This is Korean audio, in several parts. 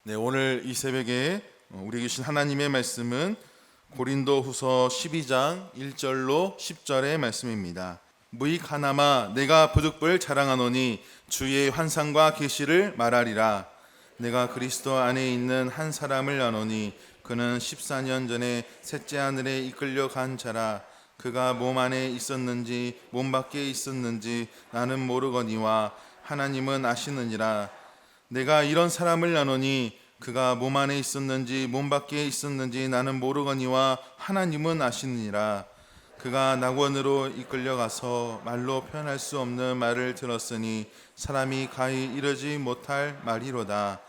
네, 오늘 이 새벽에 우리에게 주신 하나님의 말씀은 고린도후서 12장 1절로 10절의 말씀입니다. 무익 하나마 내가 부득불 자랑하노니 주의 환상과 계시를 말하리라. 내가 그리스도 안에 있는 한 사람을 아노니 그는 14년 전에 셋째 하늘에 이끌려 간 자라. 그가 몸 안에 있었는지 몸 밖에 있었는지 나는 모르거니와 하나님은 아시느니라. 내가 이런 사람을 아노니 그가 몸 안에 있었는지 몸 밖에 있었는지 나는 모르거니와 하나님은 아시느니라. 그가 낙원으로 이끌려가서 말로 표현할 수 없는 말을 들었으니 사람이 가히 이르지 못할 말이로다.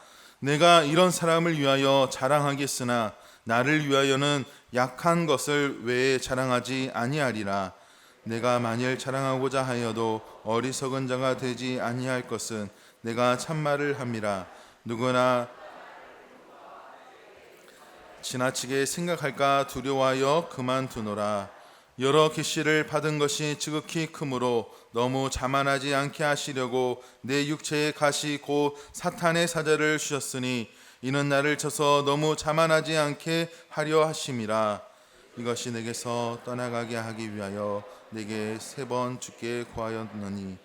내가 이런 사람을 위하여 자랑하겠으나 나를 위하여는 약한 것을 외에 자랑하지 아니하리라. 내가 만일 자랑하고자 하여도 어리석은 자가 되지 아니할 것은 내가 참말을 함이라. 누구나 지나치게 생각할까 두려워하여 그만두노라. 여러 계시를 받은 것이 지극히 크므로 너무 자만하지 않게 하시려고 내 육체의 가시 곧 사탄의 사자를 주셨으니 이는 나를 쳐서 너무 자만하지 않게 하려 하심이라. 이것이 내게서 떠나가게 하기 위하여 내게 3번 주께 구하였느니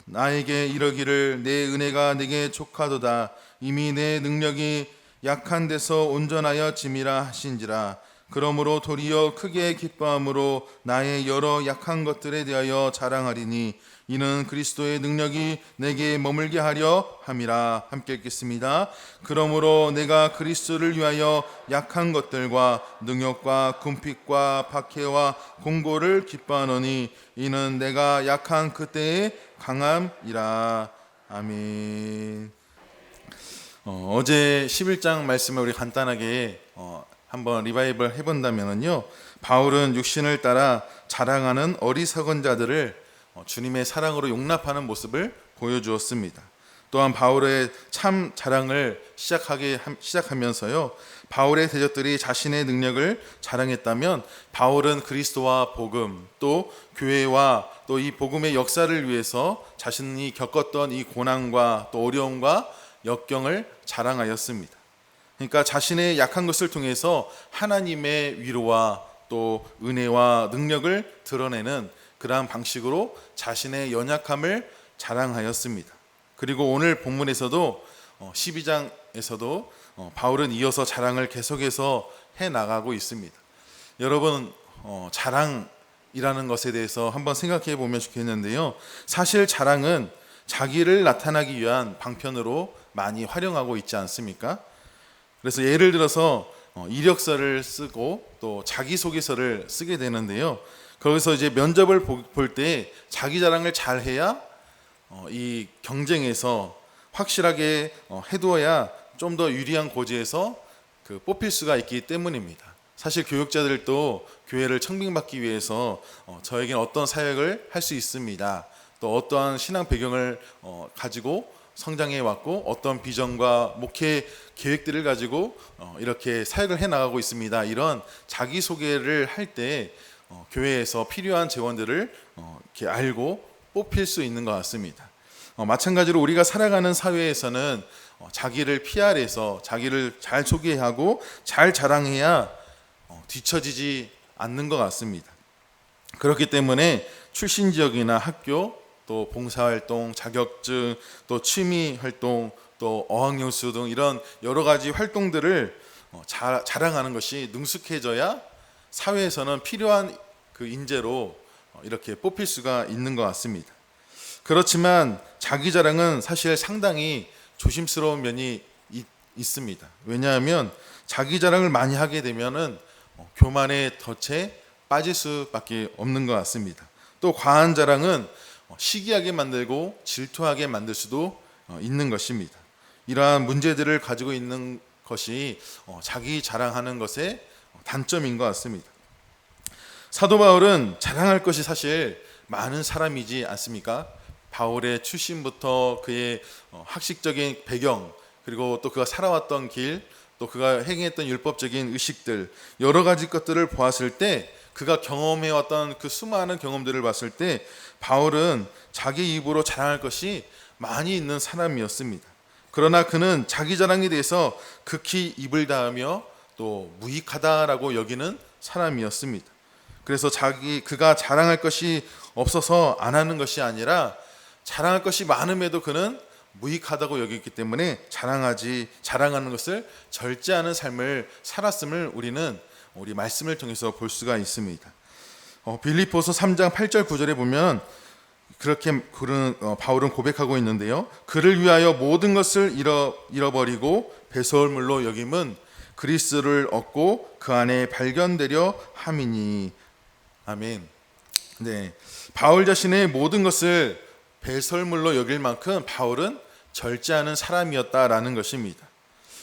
나에게 이르기를 내 은혜가 내게 족하도다. 이미 내 능력이 약한 데서 온전하여 짐이라 하신지라. 그러므로 도리어 크게 기뻐함으로 나의 여러 약한 것들에 대하여 자랑하리니 이는 그리스도의 능력이 내게 머물게 하려 함이라. 함께 읽겠습니다. 그러므로 내가 그리스도를 위하여 약한 것들과 능욕과 궁핍과 박해와 공고를 기뻐하노니 이는 내가 약한 그때의 강함이라. 아멘. 어제 11장 말씀을 우리 간단하게 한번 리바이벌 해본다면요, 바울은 육신을 따라 자랑하는 어리석은 자들을 주님의 사랑으로 용납하는 모습을 보여주었습니다. 또한 바울의 참 자랑을 시작하면서요, 바울의 대적들이 자신의 능력을 자랑했다면 바울은 그리스도와 복음, 또 교회와 또 이 복음의 역사를 위해서 자신이 겪었던 이 고난과 또 어려움과 역경을 자랑하였습니다. 그러니까 자신의 약한 것을 통해서 하나님의 위로와 또 은혜와 능력을 드러내는 그러한 방식으로 자신의 연약함을 자랑하였습니다. 그리고 오늘 본문에서도 12장에서도 바울은 이어서 자랑을 계속해서 해나가고 있습니다. 여러분, 자랑이라는 것에 대해서 한번 생각해 보면 좋겠는데요, 사실 자랑은 자기를 나타나기 위한 방편으로 많이 활용하고 있지 않습니까? 그래서 예를 들어서 이력서를 쓰고 또 자기소개서를 쓰게 되는데요, 거기서 이제 면접을 볼 때 자기 자랑을 잘 해야 이 경쟁에서 확실하게 해두어야 좀 더 유리한 고지에서 뽑힐 수가 있기 때문입니다. 사실 교육자들도 교회를 청빙받기 위해서 저에게는 어떤 사역을 할 수 있습니다, 또 어떠한 신앙 배경을 가지고 성장해 왔고 어떤 비전과 목회 계획들을 가지고 이렇게 사역을 해 나가고 있습니다, 이런 자기소개를 할 때 교회에서 필요한 재원들을 이렇게 알고 뽑힐 수 있는 것 같습니다. 마찬가지로 우리가 살아가는 사회에서는 자기를 PR해서 자기를 잘 소개하고 잘 자랑해야 뒤처지지 않는 것 같습니다. 그렇기 때문에 출신 지역이나 학교, 또 봉사활동, 자격증, 또 취미활동, 또 어학연수 등 이런 여러 가지 활동들을 자랑하는 것이 능숙해져야 사회에서는 필요한 그 인재로 이렇게 뽑힐 수가 있는 것 같습니다. 그렇지만 자기 자랑은 사실 상당히 조심스러운 면이 있습니다. 왜냐하면 자기 자랑을 많이 하게 되면은 교만의 덫에 빠질 수밖에 없는 것 같습니다. 또 과한 자랑은 시기하게 만들고 질투하게 만들 수도 있는 것입니다. 이러한 문제들을 가지고 있는 것이 자기 자랑하는 것의 단점인 것 같습니다. 사도 바울은 자랑할 것이 사실 많은 사람이지 않습니까? 바울의 출신부터 그의 학식적인 배경, 그리고 또 그가 살아왔던 길, 또 그가 행했던 율법적인 의식들, 여러 가지 것들을 보았을 때, 그가 경험해왔던 그 수많은 경험들을 봤을 때 바울은 자기 입으로 자랑할 것이 많이 있는 사람이었습니다. 그러나 그는 자기 자랑에 대해서 극히 입을 다하며 또 무익하다라고 여기는 사람이었습니다. 그래서 그가 자랑할 것이 없어서 안 하는 것이 아니라 자랑할 것이 많음에도 그는 무익하다고 여겼기 때문에 자랑하는 것을 절제하는 삶을 살았음을 우리 말씀을 통해서 볼 수가 있습니다. 빌립보서 3장 8절 9절에 보면 그렇게 바울은 고백하고 있는데요. 그를 위하여 모든 것을 잃어버리고 배설물로 여김은 그리스도를 얻고 그 안에 발견되려 함이니. 아멘. 네, 바울 자신의 모든 것을 배설물로 여길 만큼 바울은 절제하는 사람이었다라는 것입니다.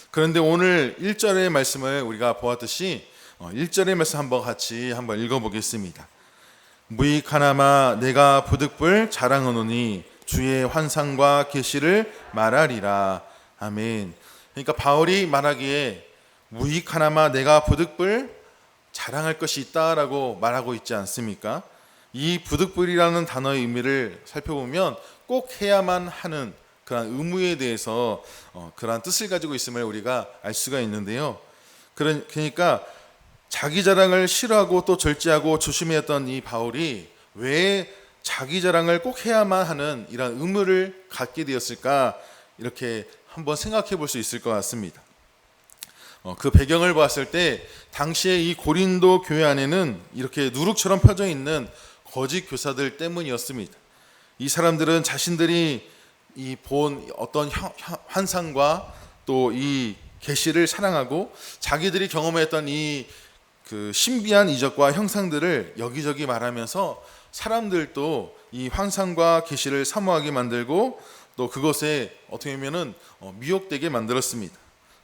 그런데 오늘 1절의 말씀을 우리가 보았듯이 1절의 말씀 한번 읽어보겠습니다. 무익하나마 내가 부득불 자랑하노니 주의 환상과 계시를 말하리라. 아멘. 그러니까 바울이 말하기에 무익하나마 내가 부득불 자랑할 것이 있다라고 말하고 있지 않습니까? 이 부득불이라는 단어의 의미를 살펴보면 꼭 해야만 하는 그런 의무에 대해서 그러한 뜻을 가지고 있음을 우리가 알 수가 있는데요. 그러니까 자기 자랑을 싫어하고 또 절제하고 조심했던 이 바울이 왜 자기 자랑을 꼭 해야만 하는 이런 의무를 갖게 되었을까, 이렇게 한번 생각해 볼 수 있을 것 같습니다. 그 배경을 봤을 때 당시에 이 고린도 교회 안에는 이렇게 누룩처럼 펴져 있는 거짓 교사들 때문이었습니다. 이 사람들은 자신들이 본 어떤 환상과 또 이 계시를 사랑하고 자기들이 경험했던 그 신비한 이적과 형상들을 여기저기 말하면서 사람들도 이 환상과 계시를 사모하게 만들고 또 그것에 어떻게 보면은 미혹되게 만들었습니다.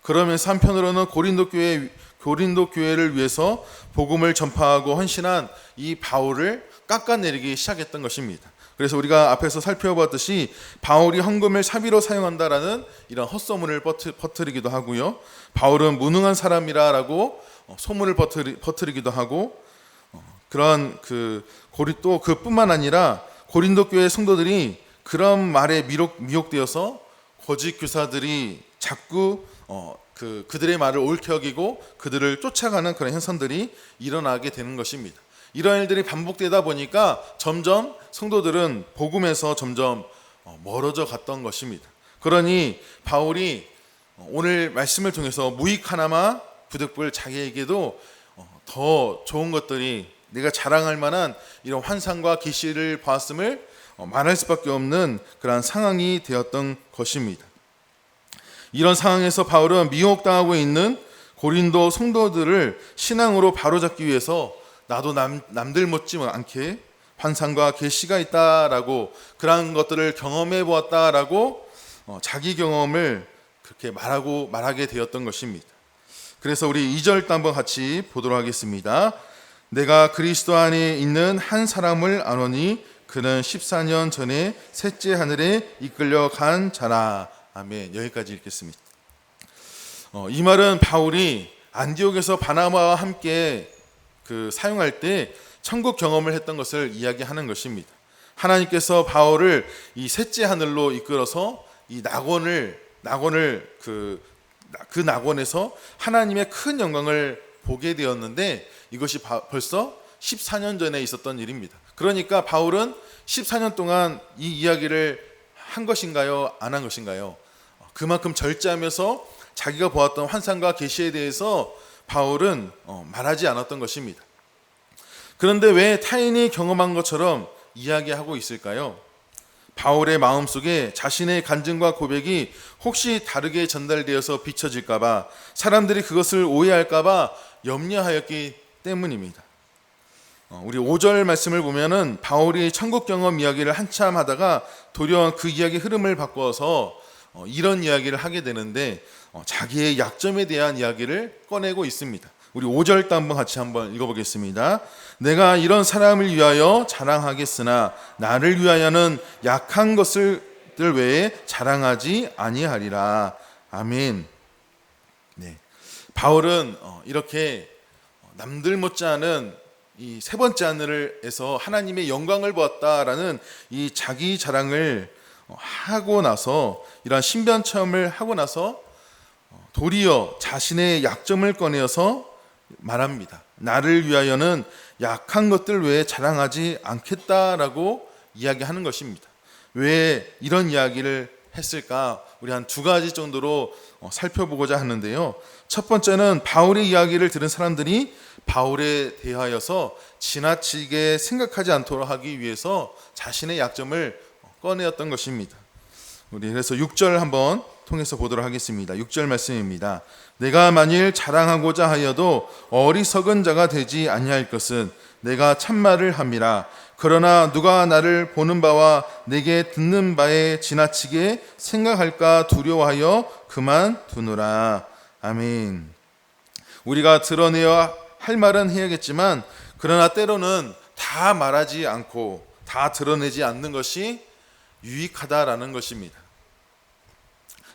그러면서 한편으로는 고린도 교회를 위해서 복음을 전파하고 헌신한 이 바울을 깎아내리기 시작했던 것입니다. 그래서 우리가 앞에서 살펴봤듯이 바울이 헌금을 사비로 사용한다라는 이런 헛소문을 퍼뜨리기도 하고요. 바울은 무능한 사람이라고 소문을 퍼뜨리기도 하고, 그런 또 그뿐만 아니라 고린도 교회 성도들이 그런 말에 미혹되어서 거짓 교사들이 자꾸 그들의 말을 옳게 여기고 그들을 쫓아가는 그런 현상들이 일어나게 되는 것입니다. 이런 일들이 반복되다 보니까 점점 성도들은 복음에서 점점 멀어져 갔던 것입니다. 그러니 바울이 오늘 말씀을 통해서 무익하나마 부득불 자기에게도 더 좋은 것들이, 내가 자랑할 만한 이런 환상과 계시를 보았음을 말할 수밖에 없는 그런 상황이 되었던 것입니다. 이런 상황에서 바울은 미혹당하고 있는 고린도 성도들을 신앙으로 바로잡기 위해서 나도 남들 못지 않게 환상과 계시가 있다라고, 그러한 것들을 경험해 보았다라고 자기 경험을 그렇게 말하게 되었던 것입니다. 그래서 우리 2절도 한번 같이 보도록 하겠습니다. 내가 그리스도 안에 있는 한 사람을 아노니 그는 14년 전에 셋째 하늘에 이끌려 간 자라. 아멘. 여기까지 읽겠습니다. 이 말은 바울이 안디옥에서 바나바와 함께 사용할 때 천국 경험을 했던 것을 이야기하는 것입니다. 하나님께서 바울을 이 셋째 하늘로 이끌어서 이 낙원을 그 낙원에서 하나님의 큰 영광을 보게 되었는데, 이것이 벌써 14년 전에 있었던 일입니다. 그러니까 바울은 14년 동안 이 이야기를 한 것인가요? 안 한 것인가요? 그만큼 절제하면서 자기가 보았던 환상과 계시에 대해서 바울은 말하지 않았던 것입니다. 그런데 왜 타인이 경험한 것처럼 이야기하고 있을까요? 바울의 마음속에 자신의 간증과 고백이 혹시 다르게 전달되어서 비춰질까봐, 사람들이 그것을 오해할까봐 염려하였기 때문입니다. 우리 5절 말씀을 보면은 바울이 천국 경험 이야기를 한참 하다가 도리어 그 이야기 흐름을 바꿔서 이런 이야기를 하게 되는데, 자기의 약점에 대한 이야기를 꺼내고 있습니다. 우리 5절도 한번 읽어보겠습니다. 내가 이런 사람을 위하여 자랑하겠으나 나를 위하여는 약한 것들 외에 자랑하지 아니하리라. 아멘. 네. 바울은 이렇게 남들 못지않은 이 세 번째 하늘에서 하나님의 영광을 보았다라는 이 자기 자랑을 하고 나서 이러한 신변 체험을 하고 나서 도리어 자신의 약점을 꺼내어서 말합니다. 나를 위하여는 약한 것들 외에 자랑하지 않겠다라고 이야기하는 것입니다. 왜 이런 이야기를 했을까? 우리 한 두 가지 정도로 살펴보고자 하는데요. 첫 번째는 바울의 이야기를 들은 사람들이 바울에 대하여서 지나치게 생각하지 않도록 하기 위해서 자신의 약점을 꺼내었던 것입니다. 우리 그래서 6절 한번 통해서 보도록 하겠습니다. 6절 말씀입니다. 내가 만일 자랑하고자 하여도 어리석은 자가 되지 아니할 것은 내가 참말을 함이라. 그러나 누가 나를 보는 바와 내게 듣는 바에 지나치게 생각할까 두려워하여 그만두노라. 아멘. 우리가 드러내야 할 말은 해야겠지만 그러나 때로는 다 말하지 않고 다 드러내지 않는 것이 유익하다라는 것입니다.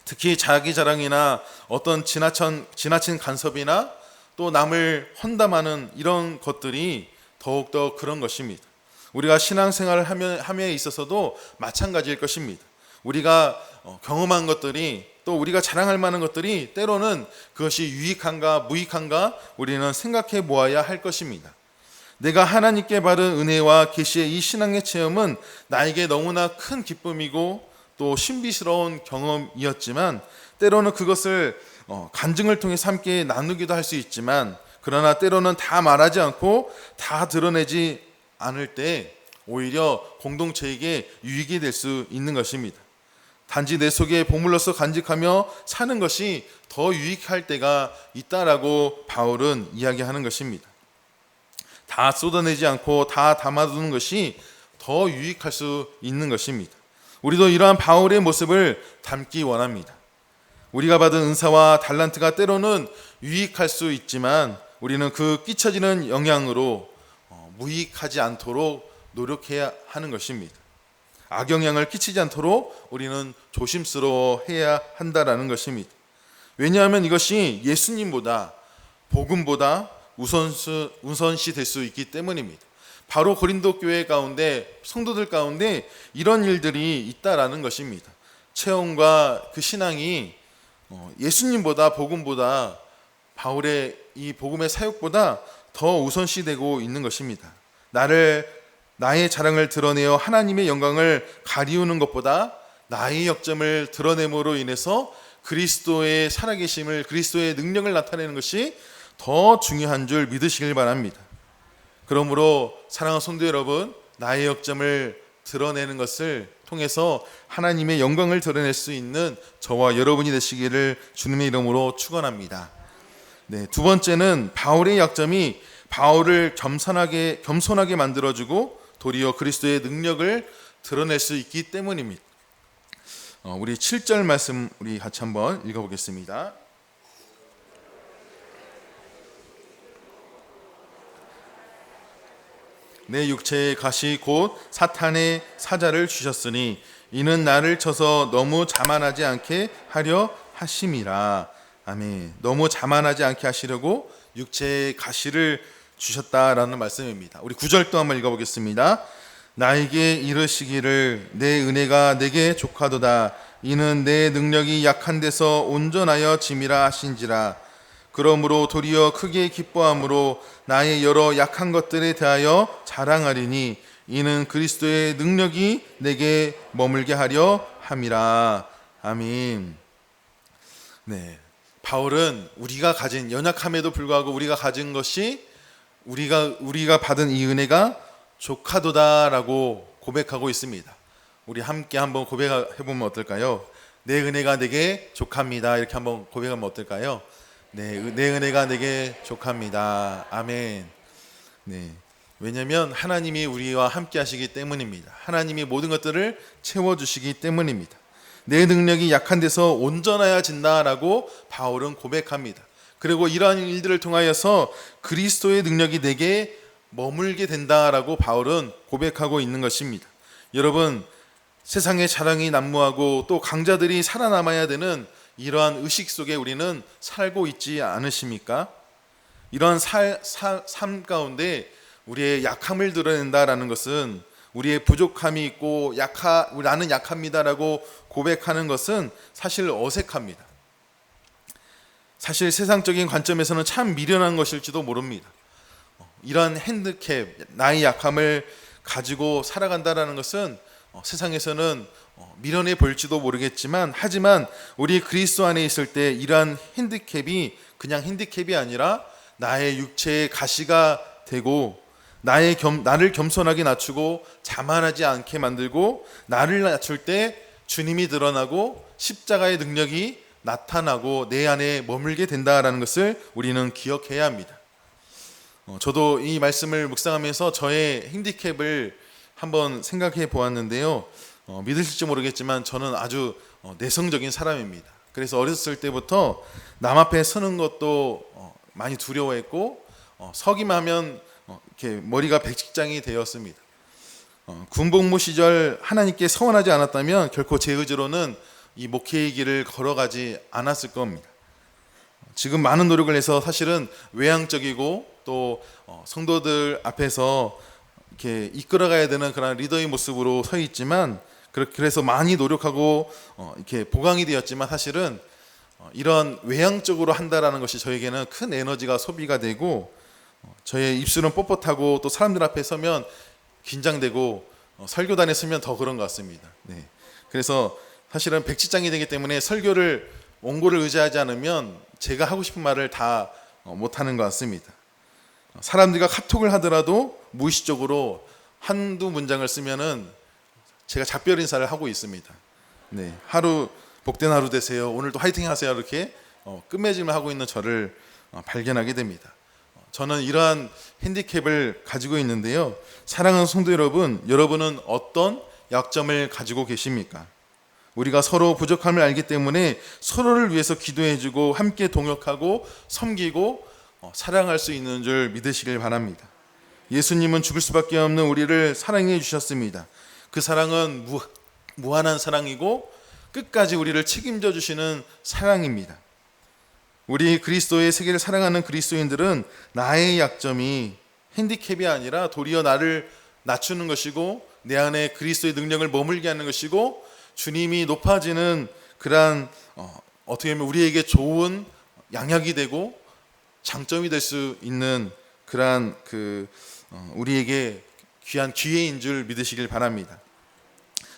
특히 자기 자랑이나 어떤 지나친 간섭이나 또 남을 험담하는 이런 것들이 더욱더 그런 것입니다. 우리가 신앙생활을 함에 있어서도 마찬가지일 것입니다. 우리가 경험한 것들이 또 우리가 자랑할 만한 것들이 때로는 그것이 유익한가 무익한가 우리는 생각해 보아야 할 것입니다. 내가 하나님께 받은 은혜와 계시의 이 신앙의 체험은 나에게 너무나 큰 기쁨이고 또 신비스러운 경험이었지만 때로는 그것을 간증을 통해서 함께 나누기도 할 수 있지만 그러나 때로는 다 말하지 않고 다 드러내지 않을 때 오히려 공동체에게 유익이 될 수 있는 것입니다. 단지 내 속에 보물로서 간직하며 사는 것이 더 유익할 때가 있다라고 바울은 이야기하는 것입니다. 다 쏟아내지 않고 다 담아두는 것이 더 유익할 수 있는 것입니다. 우리도 이러한 바울의 모습을 담기 원합니다. 우리가 받은 은사와 달란트가 때로는 유익할 수 있지만 우리는 그 끼쳐지는 영향으로 무익하지 않도록 노력해야 하는 것입니다. 악영향을 끼치지 않도록 우리는 조심스러워해야 한다라는 것입니다. 왜냐하면 이것이 예수님보다 복음보다 우선시 될 수 있기 때문입니다. 바로 고린도 교회 가운데 성도들 가운데 이런 일들이 있다라는 것입니다. 체험과 그 신앙이 예수님보다 복음보다 바울의 이 복음의 사역보다 더 우선시되고 있는 것입니다. 나의 자랑을 드러내어 하나님의 영광을 가리우는 것보다 나의 역점을 드러냄으로 인해서 그리스도의 살아계심을 그리스도의 능력을 나타내는 것이 더 중요한 줄 믿으시길 바랍니다. 그러므로 사랑하는 성도 여러분, 나의 역점을 드러내는 것을 통해서 하나님의 영광을 드러낼 수 있는 저와 여러분이 되시기를 주님의 이름으로 축원합니다. 네, 두 번째는 바울의 약점이 바울을 겸손하게 만들어주고 도리어 그리스도의 능력을 드러낼 수 있기 때문입니다. 우리 7절 말씀 우리 같이 한번 읽어보겠습니다. 내 육체의 가시 곧 사탄의 사자를 주셨으니 이는 나를 쳐서 너무 자만하지 않게 하려 하심이라. 아멘. 너무 자만하지 않게 하시려고 육체의 가시를 주셨다라는 말씀입니다. 우리 9절 또 한번 읽어보겠습니다. 나에게 이르시기를 내 은혜가 내게 족하도다. 이는 내 능력이 약한 데서 온전하여 짐이라 하신지라. 그러므로 도리어 크게 기뻐함으로 나의 여러 약한 것들에 대하여 자랑하리니 이는 그리스도의 능력이 내게 머물게 하려 함이라. 아멘. 네, 바울은 우리가 가진 연약함에도 불구하고 우리가 가진 것이 우리가 받은 이 은혜가 족하도다라고 고백하고 있습니다. 우리 함께 한번 고백해 보면 어떨까요? 내 은혜가 내게 족합니다. 이렇게 한번 고백하면 어떨까요? 네, 내 은혜가 내게 족합니다. 아멘. 네, 왜냐하면 하나님이 우리와 함께 하시기 때문입니다. 하나님이 모든 것들을 채워주시기 때문입니다. 내 능력이 약한 데서 온전하여진다라고 바울은 고백합니다. 그리고 이러한 일들을 통하여서 그리스도의 능력이 내게 머물게 된다라고 바울은 고백하고 있는 것입니다. 여러분, 세상의 자랑이 난무하고 또 강자들이 살아남아야 되는 이러한 의식 속에 우리는 살고 있지 않으십니까? 이러한 삶 가운데 우리의 약함을 드러낸다라는 것은 우리의 부족함이 있고 나는 약합니다라고 고백하는 것은 사실 어색합니다. 사실 세상적인 관점에서는 참 미련한 것일지도 모릅니다. 이런 핸디캡, 나의 약함을 가지고 살아간다라는 것은 세상에서는 미련해 보일지도 모르겠지만, 하지만 우리 그리스도 안에 있을 때 이러한 핸디캡이 그냥 핸디캡이 아니라 나의 육체의 가시가 되고 나를 겸손하게 낮추고 자만하지 않게 만들고, 나를 낮출 때 주님이 드러나고 십자가의 능력이 나타나고 내 안에 머물게 된다라는 것을 우리는 기억해야 합니다. 저도 이 말씀을 묵상하면서 저의 핸디캡을 한번 생각해 보았는데요. 믿으실지 모르겠지만 저는 아주 내성적인 사람입니다. 그래서 어렸을 때부터 남 앞에 서는 것도 많이 두려워했고, 서기만 하면 이렇게 머리가 백직장이 되었습니다. 군복무 시절 하나님께 서원하지 않았다면 결코 제 의지로는 이 목회의 길을 걸어가지 않았을 겁니다. 지금 많은 노력을 해서 사실은 외향적이고 또 성도들 앞에서 이렇게 이끌어가야 되는 그런 리더의 모습으로 서 있지만, 그래서 많이 노력하고 이렇게 보강이 되었지만, 사실은 이런 외향적으로 한다라는 것이 저에게는 큰 에너지가 소비가 되고, 저의 입술은 뻣뻣하고 또 사람들 앞에 서면 긴장되고, 설교단에 서면 더 그런 것 같습니다. 네. 그래서 사실은 백지장이 되기 때문에 설교를 원고를 의지하지 않으면 제가 하고 싶은 말을 다 못하는 것 같습니다. 사람들과 카톡을 하더라도 무의식적으로 한두 문장을 쓰면은 제가 작별 인사를 하고 있습니다. 네, 하루 복된 하루 되세요, 오늘도 화이팅 하세요, 이렇게 끝맺음을 하고 있는 저를 발견하게 됩니다. 저는 이러한 핸디캡을 가지고 있는데요. 사랑하는 성도 여러분, 여러분은 어떤 약점을 가지고 계십니까? 우리가 서로 부족함을 알기 때문에 서로를 위해서 기도해주고 함께 동역하고 섬기고 사랑할 수 있는 줄 믿으시길 바랍니다. 예수님은 죽을 수밖에 없는 우리를 사랑해 주셨습니다. 그 사랑은 무한한 사랑이고 끝까지 우리를 책임져 주시는 사랑입니다. 우리 그리스도의 세계를 사랑하는 그리스도인들은 나의 약점이 핸디캡이 아니라 도리어 나를 낮추는 것이고, 내 안에 그리스도의 능력을 머물게 하는 것이고, 주님이 높아지는 그러한 어떻게 보면 우리에게 좋은 양약이 되고 장점이 될 수 있는 그러한 우리에게 귀한 기회인 줄 믿으시길 바랍니다.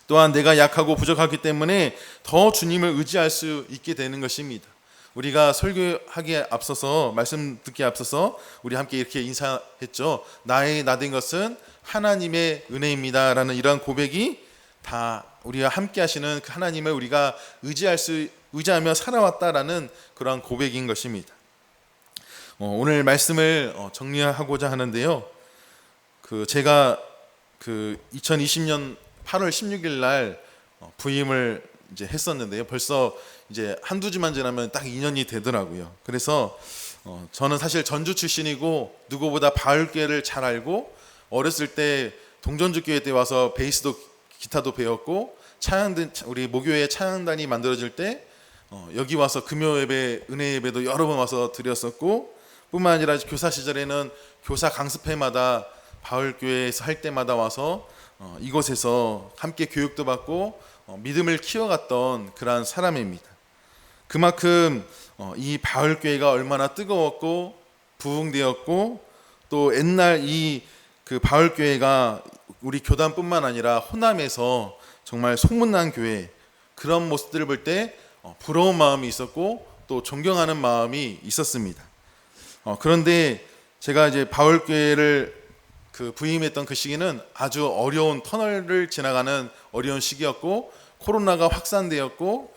또한 내가 약하고 부족하기 때문에 더 주님을 의지할 수 있게 되는 것입니다. 우리가 설교하기에 앞서서, 말씀 듣기에 앞서서 우리 함께 이렇게 인사했죠. 나의 나된 것은 하나님의 은혜입니다 라는 이러한 고백이 다 우리가 함께 하시는 그 하나님을 우리가 의지하며 살아왔다라는 그러한 고백인 것입니다. 오늘 말씀을 정리하고자 하는데요. 제가 2020년 8월 16일 날 부임을 이제 했었는데요. 벌써 이제 한두 주만 지나면 딱 2년이 되더라고요. 그래서 저는 사실 전주 출신이고 누구보다 바울교회를 잘 알고, 어렸을 때 동전주교회 때 와서 베이스도 기타도 배웠고, 우리 모교회 찬양단이 만들어질 때 여기 와서 금요 예배, 은혜 예배도 여러 번 와서 드렸었고, 뿐만 아니라 교사 시절에는 교사 강습회마다 바울교회에서 할 때마다 와서 이곳에서 함께 교육도 받고 믿음을 키워갔던 그러한 사람입니다. 그만큼 이 바울교회가 얼마나 뜨거웠고 부흥되었고, 또 옛날 그 바울교회가 우리 교단뿐만 아니라 호남에서 정말 소문난 교회, 그런 모습들을 볼 때 부러운 마음이 있었고 또 존경하는 마음이 있었습니다. 그런데 제가 이제 바울교회를 부임했던 그 시기는 아주 어려운 터널을 지나가는 어려운 시기였고, 코로나가 확산되었고,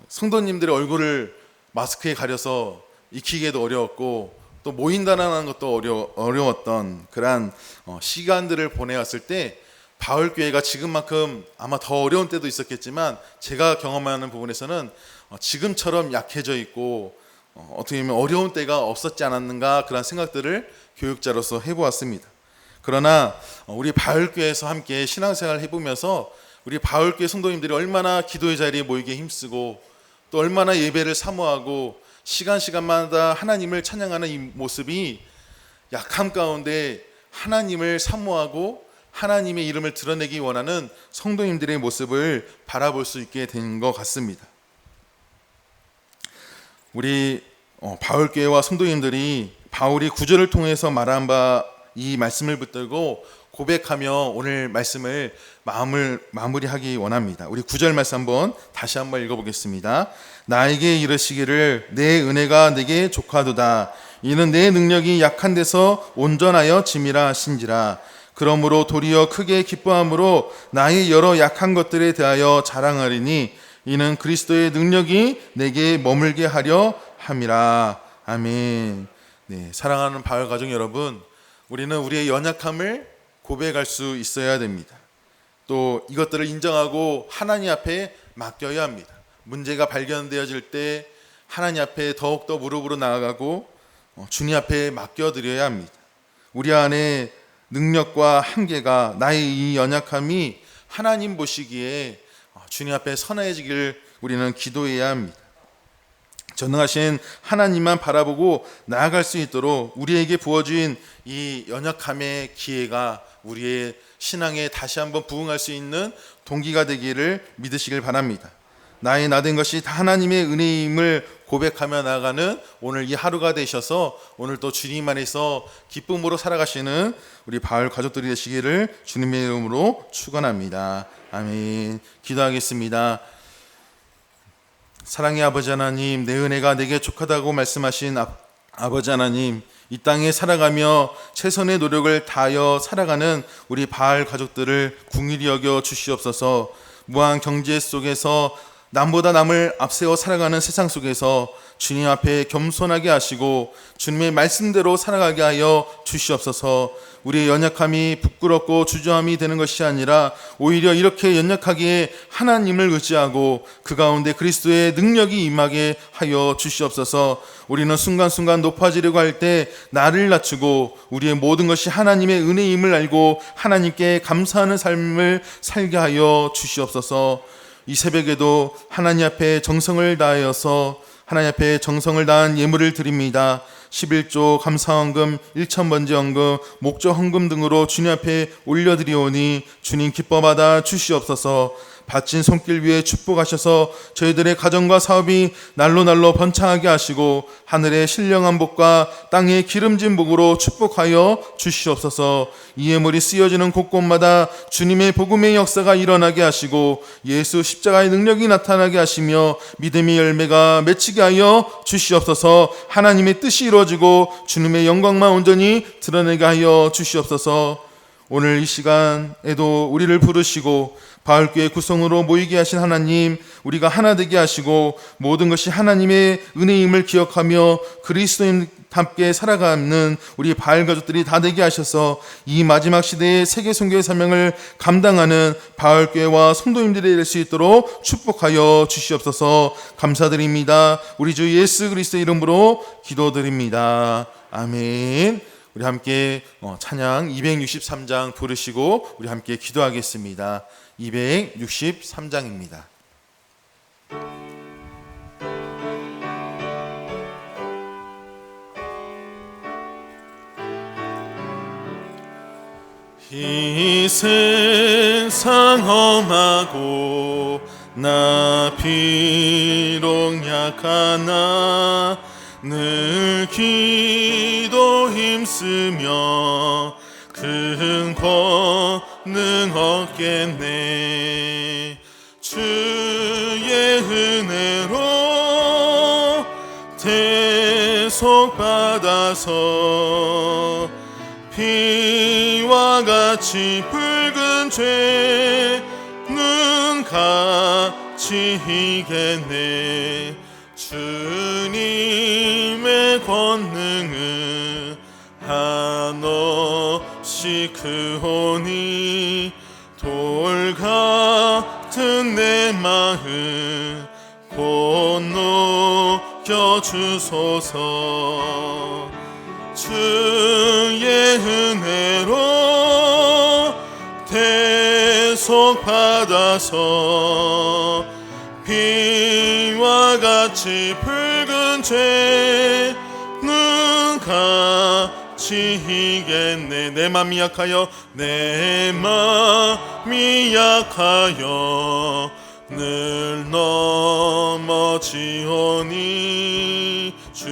성도님들의 얼굴을 마스크에 가려서 익히기도 어려웠고, 또 모인다는 것도 어려웠던 그러한 시간들을 보내왔을 때, 바울교회가 지금만큼 아마 더 어려운 때도 있었겠지만 제가 경험하는 부분에서는 지금처럼 약해져 있고 어떻게 보면 어려운 때가 없었지 않았는가, 그런 생각들을 교육자로서 해보았습니다. 그러나 우리 바울교회에서 함께 신앙생활을 해보면서 우리 바울교회 성도님들이 얼마나 기도의 자리에 모이기에 힘쓰고 또 얼마나 예배를 사모하고 시간마다 하나님을 찬양하는 이 모습이 약함 가운데 하나님을 사모하고 하나님의 이름을 드러내기 원하는 성도님들의 모습을 바라볼 수 있게 된 것 같습니다. 우리 바울교회와 성도님들이 바울이 구절을 통해서 말한 바 이 말씀을 붙들고 고백하며 오늘 말씀을 마무리하기 원합니다. 우리 9절 말씀 다시 한번 읽어보겠습니다. 나에게 이르시기를 내 은혜가 내게 족하도다. 이는 내 능력이 약한 데서 온전하여 짐이라 하신지라. 그러므로 도리어 크게 기뻐함으로 나의 여러 약한 것들에 대하여 자랑하리니 이는 그리스도의 능력이 내게 머물게 하려 함이라. 아멘. 네, 사랑하는 바울 가족 여러분, 우리는 우리의 연약함을 고백할 수 있어야 됩니다. 또 이것들을 인정하고 하나님 앞에 맡겨야 합니다. 문제가 발견되어질 때 하나님 앞에 더욱더 무릎으로 나아가고 주님 앞에 맡겨드려야 합니다. 우리 안에 능력과 한계가, 나의 이 연약함이 하나님 보시기에 주님 앞에 선해지길 우리는 기도해야 합니다. 전능하신 하나님만 바라보고 나아갈 수 있도록 우리에게 부어진 이 연약함의 기회가 우리의 신앙에 다시 한번 부응할 수 있는 동기가 되기를 믿으시길 바랍니다. 나의 나된 것이 다 하나님의 은혜임을 고백하며 나아가는 오늘 이 하루가 되셔서 오늘 또 주님 안에서 기쁨으로 살아가시는 우리 바울 가족들이 되시기를 주님의 이름으로 축원합니다. 아멘. 기도하겠습니다. 사랑의 아버지 하나님, 내 은혜가 내게 족하다고 말씀하신 아버지 하나님, 이 땅에 살아가며 최선의 노력을 다하여 살아가는 우리 바울 가족들을 긍휼히 여겨 주시옵소서. 무한 경제 속에서 남보다 남을 앞세워 살아가는 세상 속에서 주님 앞에 겸손하게 하시고 주님의 말씀대로 살아가게 하여 주시옵소서. 우리의 연약함이 부끄럽고 주저함이 되는 것이 아니라 오히려 이렇게 연약하기에 하나님을 의지하고 그 가운데 그리스도의 능력이 임하게 하여 주시옵소서. 우리는 순간순간 높아지려고 할 때 나를 낮추고 우리의 모든 것이 하나님의 은혜임을 알고 하나님께 감사하는 삶을 살게 하여 주시옵소서. 이 새벽에도 하나님 앞에 정성을 다하여서 하나님 앞에 정성을 다한 예물을 드립니다. 11조 감사헌금, 1,000번째 헌금, 목조 헌금 등으로 주님 앞에 올려드리오니 주님 기뻐 받아 주시옵소서. 바친 손길 위에 축복하셔서 저희들의 가정과 사업이 날로 번창하게 하시고 하늘의 신령한 복과 땅의 기름진 복으로 축복하여 주시옵소서. 이 예물이 쓰여지는 곳곳마다 주님의 복음의 역사가 일어나게 하시고 예수 십자가의 능력이 나타나게 하시며 믿음의 열매가 맺히게 하여 주시옵소서. 하나님의 뜻이 이루어지고 주님의 영광만 온전히 드러내게 하여 주시옵소서. 오늘 이 시간에도 우리를 부르시고 바울교회 구성으로 모이게 하신 하나님, 우리가 하나 되게 하시고 모든 것이 하나님의 은혜임을 기억하며 그리스도인답게 살아가는 우리 바울 가족들이 다 되게 하셔서 이 마지막 시대의 세계 선교의 사명을 감당하는 바울교회와 성도님들이 될 수 있도록 축복하여 주시옵소서. 감사드립니다. 우리 주 예수 그리스도의 이름으로 기도드립니다. 아멘. 우리 함께 찬양 263장 부르시고 우리 함께 기도하겠습니다. 263장입니다. 이 세상 험하고 나 비록 약하나 늘 기도 힘쓰며 큰 권능 얻겠네. 주의 은혜로 대속받아서 피와 같이 붉은 죄는 같이 이겠네. 주님의 권능은 한없이 크오니 돌 같은 내 마음 곧 녹여주소서. 주의 은혜로 대속받아서 피와 같이 붉은 죄는 같이 지히겠네. 내 맘이 약하여 내 맘이 약하여 늘 넘어지오니 주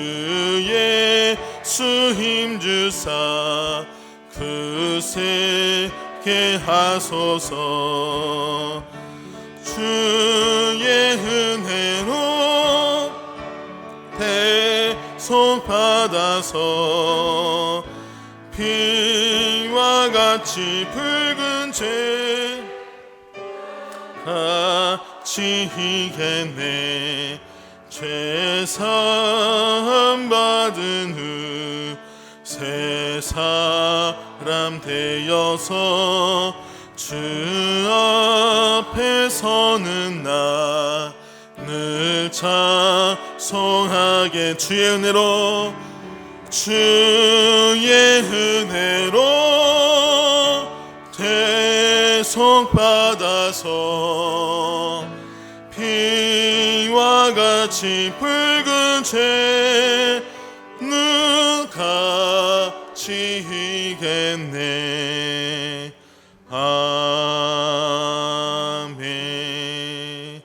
예수 힘주사 그새게 하소서. 주의 은혜로 대속받아서 피와 같이 붉은 죄 같이 희겠네. 죄사함 받은 후 새 사람 되어서 주 앞에 서는 나 늘 찬송하게. 주의 은혜로 주의 은혜로 대속받아서 피와 같이 붉은 죄 같이 희겠네. 아멘.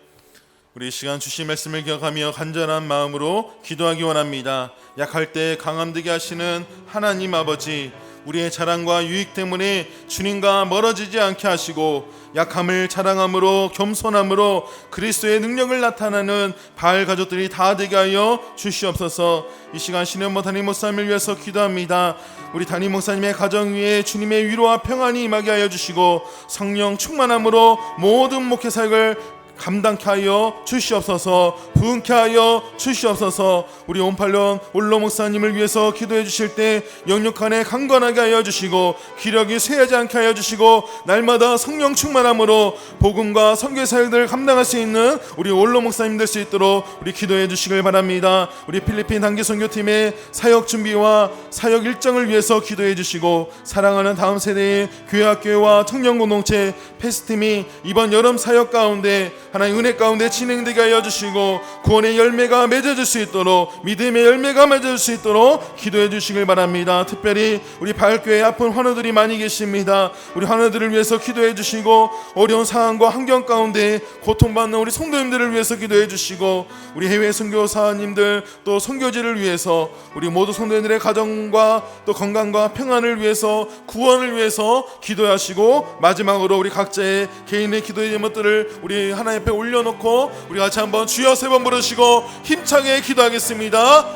우리 이 시간 주신 말씀을 기억하며 간절한 마음으로 기도하기 원합니다. 약할 때 강함되게 하시는 하나님 아버지, 우리의 자랑과 유익 때문에 주님과 멀어지지 않게 하시고 약함을 자랑함으로 겸손함으로 그리스도의 능력을 나타내는 바알 가족들이 다 되게 하여 주시옵소서. 이 시간 신현모 담임 목사님을 위해서 기도합니다. 우리 담임 목사님의 가정 위에 주님의 위로와 평안이 임하게 하여 주시고 성령 충만함으로 모든 목회 사역을 감당케 하여 주시옵소서. 부흥케 하여 주시옵소서. 우리 온팔론 올로 목사님을 위해서 기도해 주실 때 영육 안에 강건하게 하여 주시고 기력이 쇠하지 않게 하여 주시고 날마다 성령 충만함으로 복음과 선교 사역들을 감당할 수 있는 우리 올로 목사님 될 수 있도록 우리 기도해 주시길 바랍니다. 우리 필리핀 단기 선교팀의 사역 준비와 사역 일정을 위해서 기도해 주시고 사랑하는 다음 세대의 교회학교와 청년 공동체 패스팀이 이번 여름 사역 가운데 하나님 은혜 가운데 진행되게 하여 주시고 구원의 열매가 맺어질 수 있도록 믿음의 열매가 맺어질 수 있도록 기도해 주시길 바랍니다. 특별히 우리 바알교회에 아픈 환우들이 많이 계십니다. 우리 환우들을 위해서 기도해 주시고 어려운 상황과 환경 가운데 고통받는 우리 성도님들을 위해서 기도해 주시고 우리 해외 선교사님들 또 선교지를 위해서 우리 모두 성도님들의 가정과 또 건강과 평안을 위해서 구원을 위해서 기도하시고 마지막으로 우리 각자의 개인의 기도의 제목들을 우리 하나님 앞에 올려놓고 우리 같이 한번 주여 세 번 부르시고 힘차게 기도하겠습니다.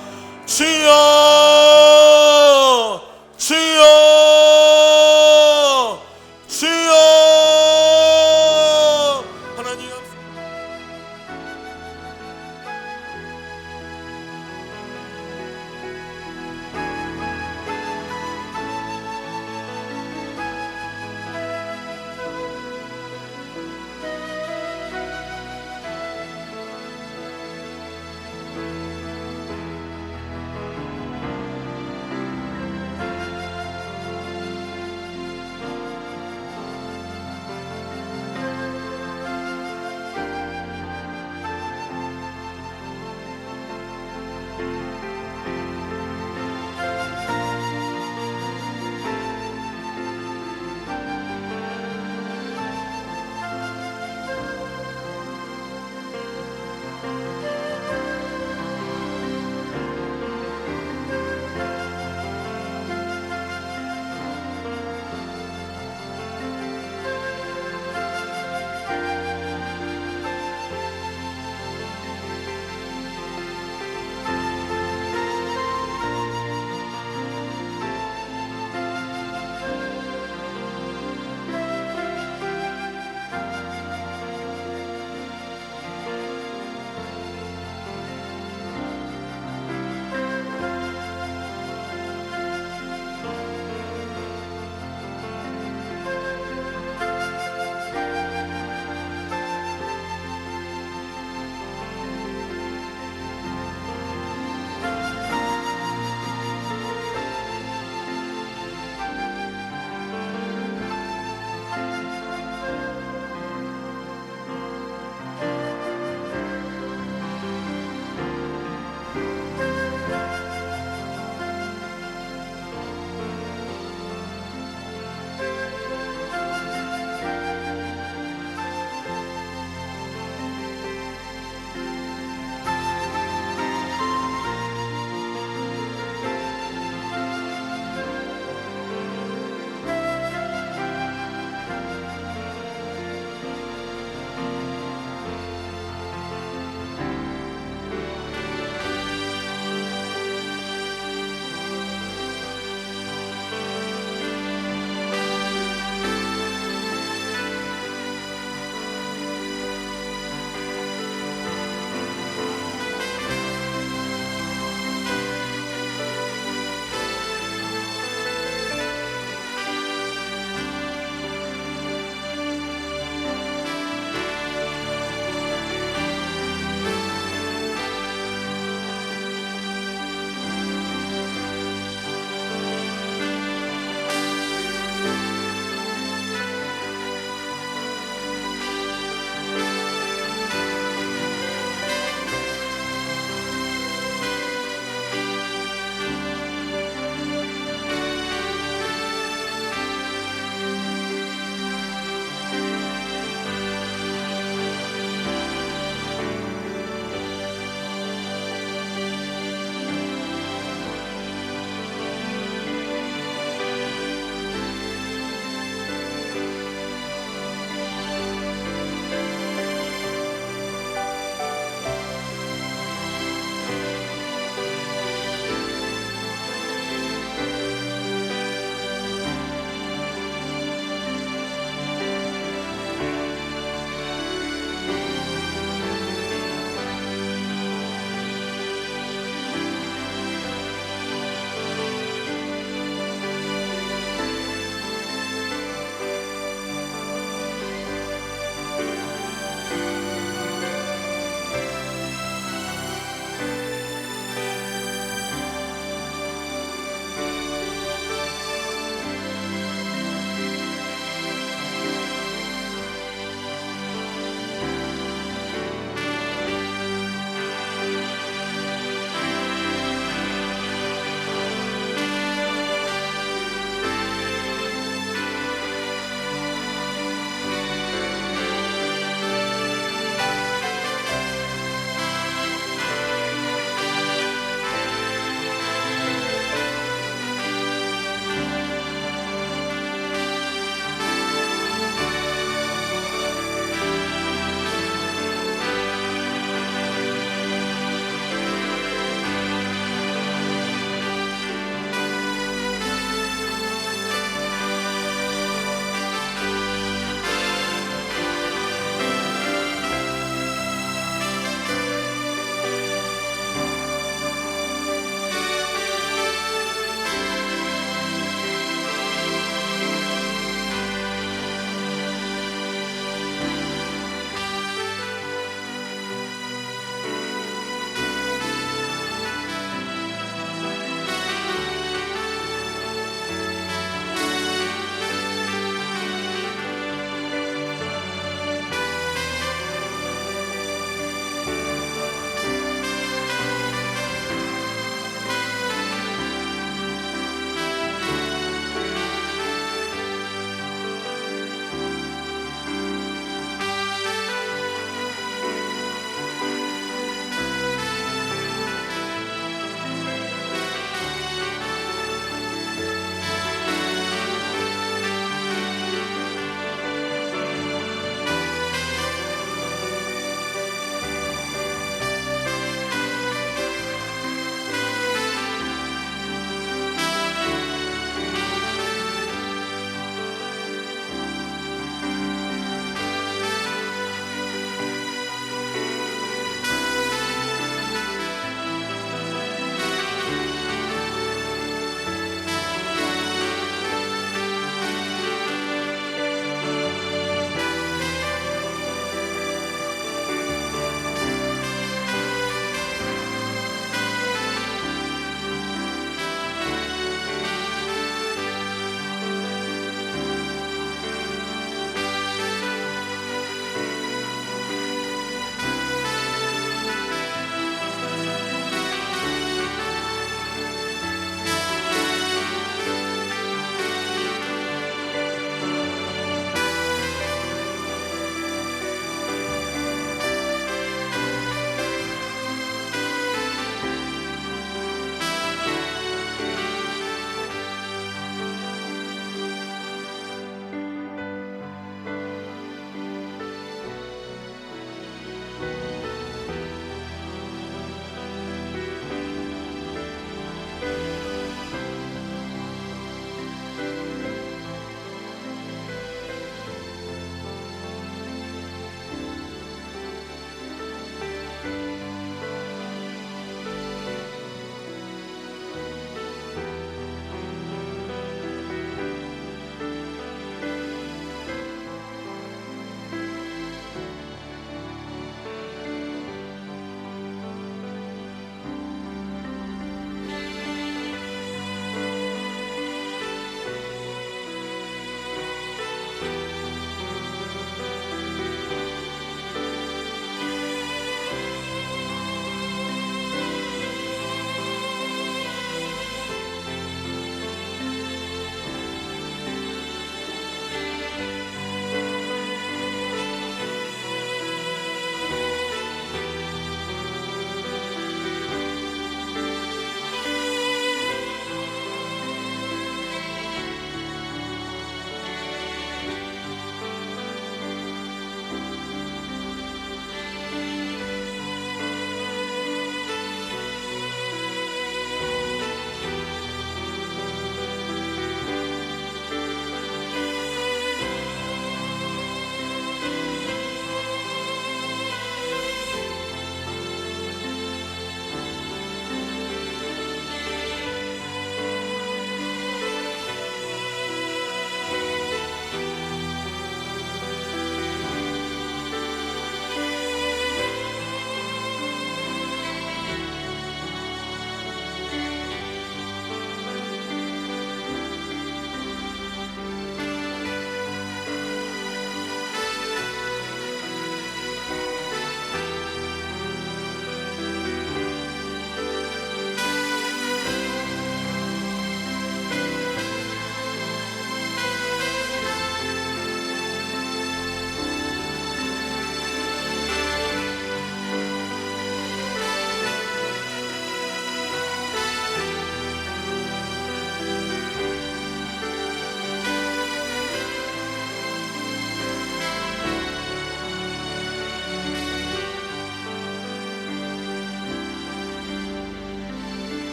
주여